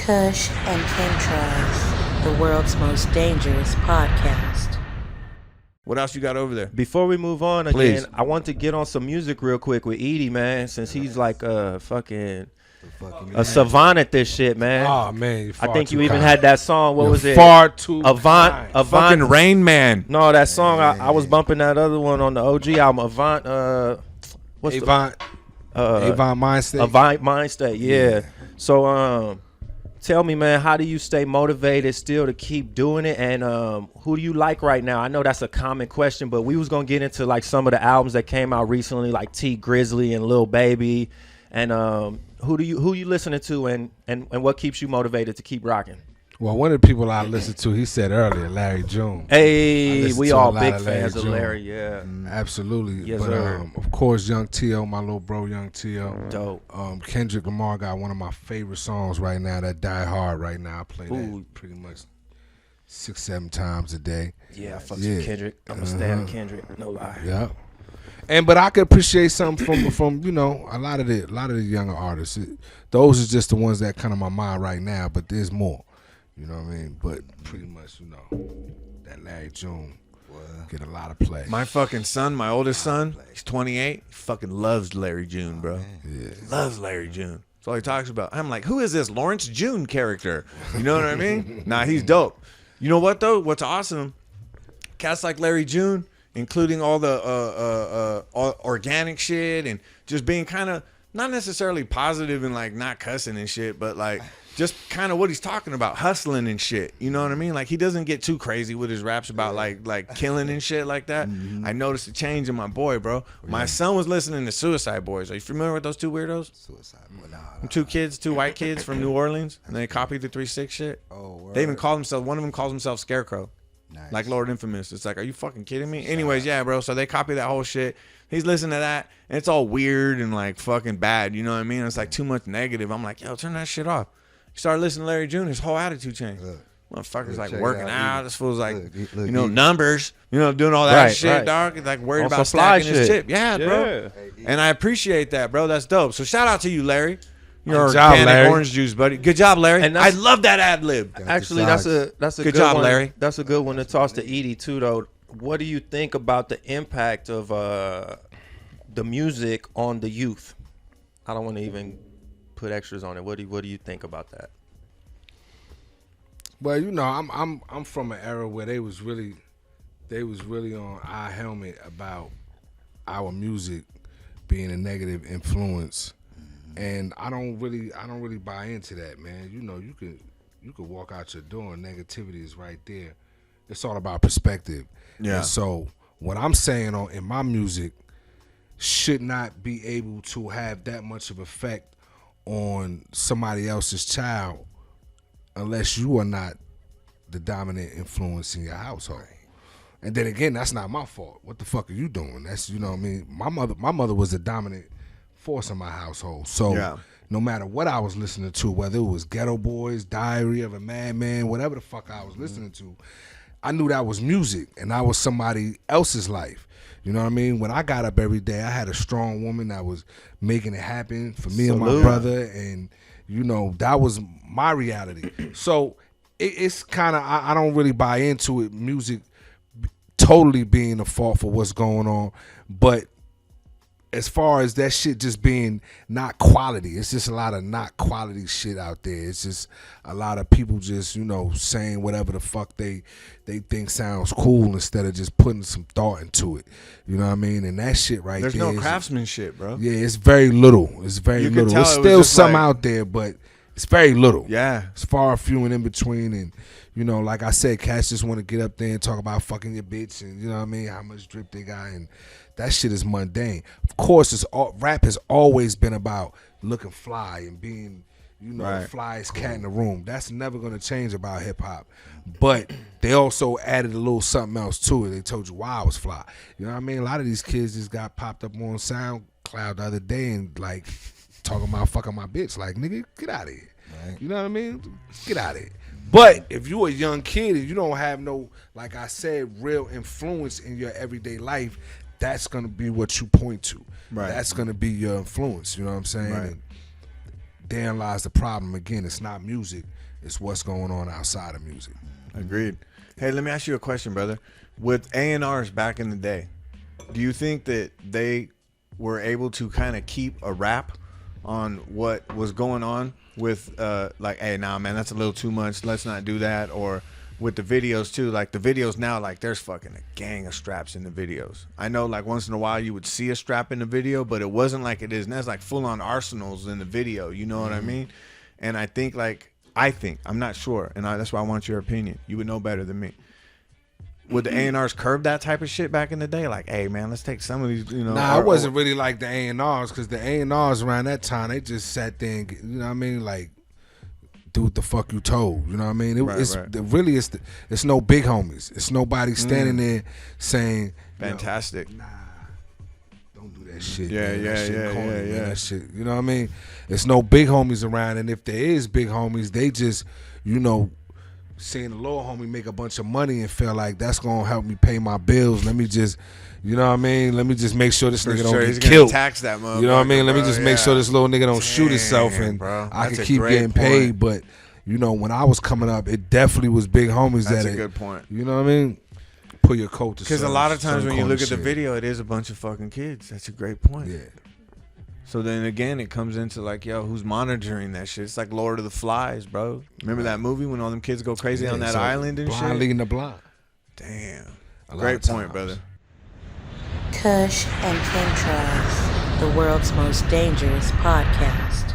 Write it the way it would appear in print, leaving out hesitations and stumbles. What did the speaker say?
Kush and Chemtrails, the world's most dangerous podcast. What else you got over there? Before we move on Please. again, I want to get on some music real quick with E.D.I, man, since he's like a savant at this shit, man. Oh man, I think you even had that song. What was it? Far too Avant. Fucking Rain Man. No, that song. I was bumping that other one on the OG album. Avant. What's Avant Mindset. Avant Mindset. Yeah. So tell me, man, how do you stay motivated still to keep doing it? And who do you like right now? I know that's a common question, but we was gonna get into like some of the albums that came out recently, like T Grizzly and Lil Baby. And who you listening to, and what keeps you motivated to keep rocking? Well, one of the people I listened to, he said earlier, Larry June. Hey, we all big fans of Larry, yeah. Absolutely. Yes, but sir. Of course, Young T.O., my little bro, Young T.O. Dope. Kendrick Lamar got one of my favorite songs right now, that Die Hard right now. I play Ooh. that pretty much 6-7 times a day. Yeah, I fucks with Kendrick. I'm a stan of Kendrick, no lie. Yeah. But I could appreciate something from a lot of the younger artists. Those are just the ones that kind of my mind right now, but there's more. You know what I mean? But pretty much, that Larry June get a lot of play. My fucking son, my oldest son, he's 28. He fucking loves Larry June, bro. Yeah. Loves Larry June. That's all he talks about. I'm like, who is this Lawrence June character? You know what I mean? Nah, he's dope. You know what though? What's awesome? Cats like Larry June, including all the organic shit and just being kind of not necessarily positive and like not cussing and shit, but like just kind of what he's talking about, hustling and shit. You know what I mean? Like he doesn't get too crazy with his raps about like killing and shit like that. Mm-hmm. I noticed a change in my boy, bro. My son was listening to Suicide Boys. Are you familiar with those two weirdos? Suicide Boys. Two white kids from New Orleans, and they copied the 3-6 shit. Oh, word. They even call themselves. One of them calls himself Scarecrow. Nice. Like Lord Infamous. It's like, are you fucking kidding me? Anyways, yeah, bro. So they copy that whole shit. He's listening to that, and it's all weird and like fucking bad. You know what I mean? It's like too much negative. I'm like, yo, turn that shit off. You start listening to Larry June, his whole attitude changed. Motherfucker's like working out. This fool's like, numbers. Doing all that shit, dog. He's like worried about stacking his chip. Yeah, bro. And I appreciate that, bro. That's dope. So shout out to you, Larry. Your organic orange juice, buddy. Good job, Larry. And I love that ad lib. Actually, that's a good job, one. Larry. That's a good one to toss to E.D.I too, though. What do you think about the impact of the music on the youth? I don't want to even put extras on it. What do you think about that? Well, I'm from an era where they was really on our helmet about our music being a negative influence. And I don't really buy into that, man. You could walk out your door and negativity is right there. It's all about perspective. Yeah. And so what I'm saying in my music should not be able to have that much of effect on somebody else's child unless you are not the dominant influence in your household. And then again, that's not my fault. What the fuck are you doing? That's what I mean. My mother was the dominant force in my household. So no matter what I was listening to, whether it was Ghetto Boys, Diary of a Madman, whatever the fuck I was listening to, I knew that was music and that was somebody else's life. You know what I mean? When I got up every day, I had a strong woman that was making it happen for me and my brother, and that was my reality. So it's kind of, I don't really buy into it, music totally being the fault for what's going on, but as far as that shit just being not quality, it's just a lot of not quality shit out there. It's just a lot of people just, saying whatever the fuck they think sounds cool instead of just putting some thought into it. You know what I mean? And that shit There's there. There's no craftsmanship, bro. Yeah, it's very little. It's very little. There's still some out there, but it's very little. Yeah. It's far few and in between. And, like I said, cats just want to get up there and talk about fucking your bitch and, you know what I mean, how much drip they got. And that shit is mundane. Of course, rap has always been about looking fly and being, the flyest cat in the room. That's never going to change about hip-hop. But they also added a little something else to it. They told you why I was fly. You know what I mean? A lot of these kids just got popped up on SoundCloud the other day and, like, talking about fucking my bitch. Like, nigga, get out of here. Right. You know what I mean? Get out of here. But if you a young kid and you don't have no, like I said, real influence in your everyday life, that's going to be what you point to. Right. That's going to be your influence. You know what I'm saying? Right. And therein lies the problem. Again, it's not music. It's what's going on outside of music. Agreed. Hey, let me ask you a question, brother. With A&Rs back in the day, do you think that they were able to kind of keep a rap on what was going on with like, hey, nah, man, that's a little too much, let's not do that? Or with the videos too, like the videos now, like there's fucking a gang of straps in the videos. I know like once in a while you would see a strap in the video, but it wasn't like it is now. It's like full on arsenals in the video, you know what I mean? And I think I'm not sure, and that's why I want your opinion. You would know better than me. Would the A&Rs curb that type of shit back in the day? Like, hey, man, let's take some of these, you know. Nah, I wasn't really like the A&Rs, because the A&Rs around that time, they just sat there and, you know what I mean, like, do what the fuck you told. You know what I mean? Really, it's no big homies. It's nobody standing there saying, fantastic. Nah, don't do that shit. Yeah, man. yeah, That shit yeah, corny, yeah, man. yeah. That shit, you know what I mean? It's no big homies around, and if there is big homies, they just, you know, seeing the little homie make a bunch of money and feel like that's gonna help me pay my bills. Let me just, you know what I mean? Let me just make sure this nigga don't He's get killed. Tax that motherfucker, you know what I mean? Let me bro, just make sure this little nigga don't shoot himself, and bro. I That's can a keep great getting paid. point. But you know, when I was coming up, it definitely was big homies. That's that a good point. You know what I mean? Put your coat to. Because a lot of times when you look at the shit. video, it is a bunch of fucking kids. That's a great point. Yeah. So then again, it comes into like, yo, who's monitoring that shit? It's like Lord of the Flies, bro. Remember that movie when all them kids go crazy on that island and blind shit? leading the blind. Damn. A lot Great of point, times. brother. Kush and Chemtrails, the world's most dangerous podcast.